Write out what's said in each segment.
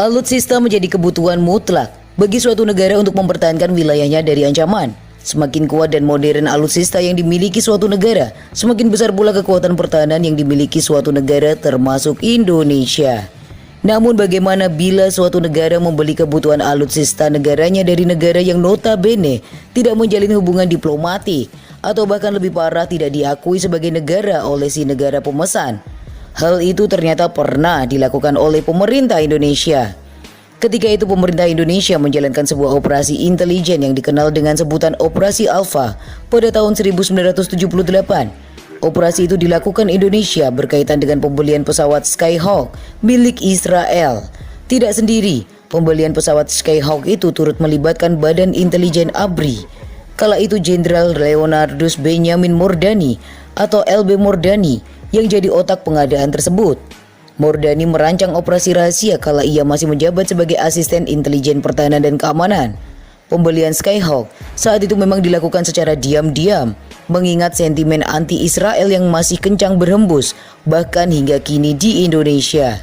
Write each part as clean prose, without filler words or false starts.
Alutsista menjadi kebutuhan mutlak bagi suatu negara untuk mempertahankan wilayahnya dari ancaman. Semakin kuat dan modern alutsista yang dimiliki suatu negara, semakin besar pula kekuatan pertahanan yang dimiliki suatu negara termasuk Indonesia. Namun bagaimana bila suatu negara membeli kebutuhan alutsista negaranya dari negara yang notabene tidak menjalin hubungan diplomatik atau bahkan lebih parah tidak diakui sebagai negara oleh si negara pemesan? Hal itu ternyata pernah dilakukan oleh pemerintah Indonesia. Ketika itu pemerintah Indonesia menjalankan sebuah operasi intelijen yang dikenal dengan sebutan Operasi Alpha pada tahun 1978. Operasi itu dilakukan Indonesia berkaitan dengan pembelian pesawat Skyhawk milik Israel. Tidak sendiri, pembelian pesawat Skyhawk itu turut melibatkan Badan Intelijen ABRI. Kala itu Jenderal Leonardus Benyamin Mordani atau LB Mordani yang jadi otak pengadaan tersebut. Mordani merancang operasi rahasia kala ia masih menjabat sebagai asisten intelijen pertahanan dan keamanan. Pembelian Skyhawk saat itu memang dilakukan secara diam-diam, mengingat sentimen anti-Israel yang masih kencang berhembus bahkan hingga kini di Indonesia.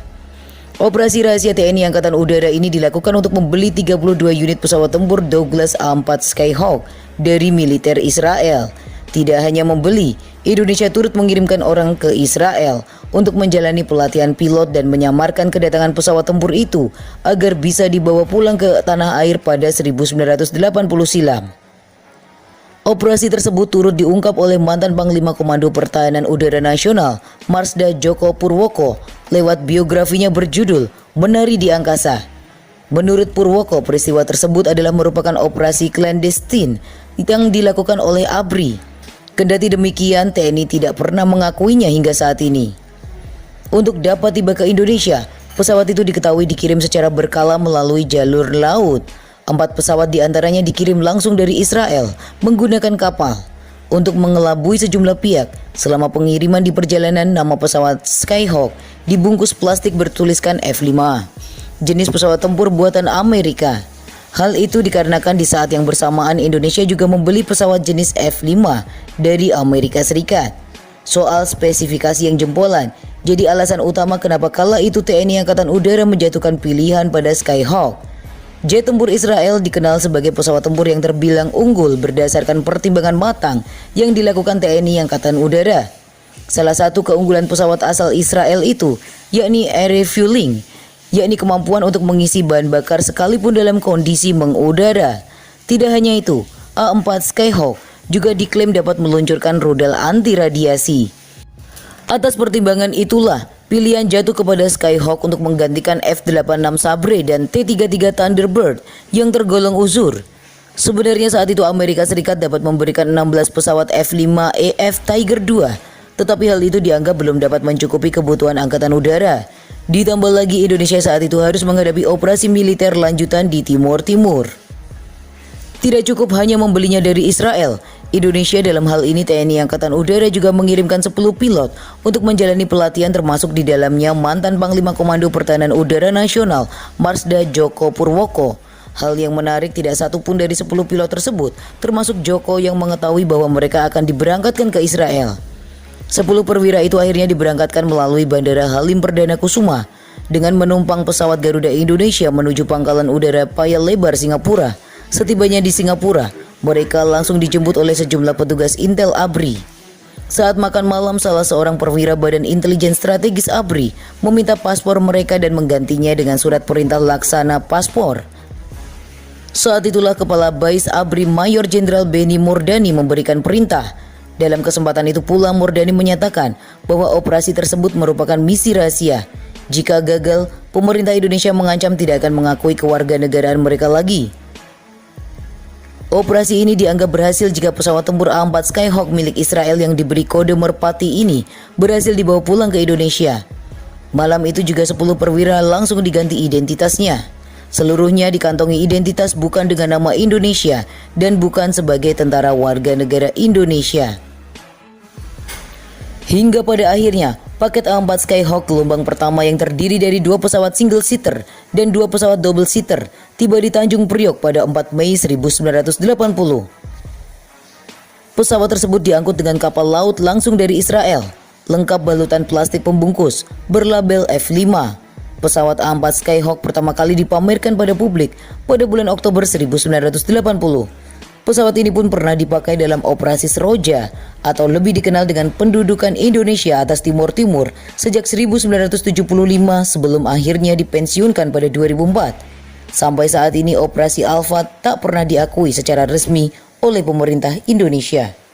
Operasi rahasia TNI Angkatan Udara ini dilakukan untuk membeli 32 unit pesawat tempur Douglas A4 Skyhawk dari militer Israel. Tidak hanya membeli, Indonesia turut mengirimkan orang ke Israel untuk menjalani pelatihan pilot dan menyamarkan kedatangan pesawat tempur itu agar bisa dibawa pulang ke tanah air pada 1980 silam. Operasi tersebut turut diungkap oleh mantan Panglima Komando Pertahanan Udara Nasional, Marsda Djoko Purwoko, lewat biografinya berjudul Menari di Angkasa. Menurut Purwoko, peristiwa tersebut adalah merupakan operasi clandestine yang dilakukan oleh ABRI. Kendati demikian, TNI tidak pernah mengakuinya hingga saat ini. Untuk dapat tiba ke Indonesia, pesawat itu diketahui dikirim secara berkala melalui jalur laut. 4 pesawat diantaranya dikirim langsung dari Israel menggunakan kapal. Untuk mengelabui sejumlah pihak, selama pengiriman di perjalanan nama pesawat Skyhawk dibungkus plastik bertuliskan F5, jenis pesawat tempur buatan Amerika. Hal itu dikarenakan di saat yang bersamaan Indonesia juga membeli pesawat jenis F5 dari Amerika Serikat. Soal spesifikasi yang jempolan jadi alasan utama kenapa kala itu TNI Angkatan Udara menjatuhkan pilihan pada Skyhawk. Jet tempur Israel dikenal sebagai pesawat tempur yang terbilang unggul berdasarkan pertimbangan matang yang dilakukan TNI Angkatan Udara. Salah satu keunggulan pesawat asal Israel itu yakni air refueling, yakni kemampuan untuk mengisi bahan bakar sekalipun dalam kondisi mengudara. Tidak hanya itu, A4 Skyhawk juga diklaim dapat meluncurkan rudal anti radiasi. Atas pertimbangan itulah, pilihan jatuh kepada Skyhawk untuk menggantikan F-86 Sabre dan T-33 Thunderbird yang tergolong uzur. Sebenarnya saat itu Amerika Serikat dapat memberikan 16 pesawat F-5EF Tiger II, tetapi hal itu dianggap belum dapat mencukupi kebutuhan Angkatan Udara. Ditambah lagi Indonesia saat itu harus menghadapi operasi militer lanjutan di Timur Timur. Tidak cukup hanya membelinya dari Israel, Indonesia dalam hal ini TNI Angkatan Udara juga mengirimkan 10 pilot untuk menjalani pelatihan termasuk di dalamnya mantan Panglima Komando Pertahanan Udara Nasional Marsda Djoko Purwoko. Hal yang menarik tidak satu pun dari 10 pilot tersebut termasuk Djoko yang mengetahui bahwa mereka akan diberangkatkan ke Israel. 10 perwira itu akhirnya diberangkatkan melalui Bandara Halim Perdana Kusuma dengan menumpang pesawat Garuda Indonesia menuju Pangkalan Udara Paya Lebar, Singapura. Setibanya di Singapura, mereka langsung dijemput oleh sejumlah petugas Intel ABRI. Saat makan malam, salah seorang perwira Badan Intelijen Strategis ABRI meminta paspor mereka dan menggantinya dengan surat perintah laksana paspor. Saat itulah Kepala Bais ABRI Mayor Jenderal Benny Mordani memberikan perintah. Dalam kesempatan itu pula Mordani menyatakan bahwa operasi tersebut merupakan misi rahasia. Jika gagal, pemerintah Indonesia mengancam tidak akan mengakui kewarganegaraan mereka lagi. Operasi ini dianggap berhasil jika pesawat tempur A4 Skyhawk milik Israel yang diberi kode Merpati ini berhasil dibawa pulang ke Indonesia. Malam itu juga 10 perwira langsung diganti identitasnya. Seluruhnya dikantongi identitas bukan dengan nama Indonesia dan bukan sebagai tentara warga negara Indonesia. Hingga pada akhirnya, paket A4 Skyhawk gelombang pertama yang terdiri dari 2 pesawat single seater dan 2 pesawat double seater tiba di Tanjung Priok pada 4 Mei 1980. Pesawat tersebut diangkut dengan kapal laut langsung dari Israel, lengkap balutan plastik pembungkus berlabel F5. pesawat A4 Skyhawk pertama kali dipamerkan pada publik pada bulan Oktober 1980. Pesawat ini pun pernah dipakai dalam operasi Seroja atau lebih dikenal dengan pendudukan Indonesia atas Timur Timur sejak 1975 sebelum akhirnya dipensiunkan pada 2004. Sampai saat ini operasi Alfa tak pernah diakui secara resmi oleh pemerintah Indonesia.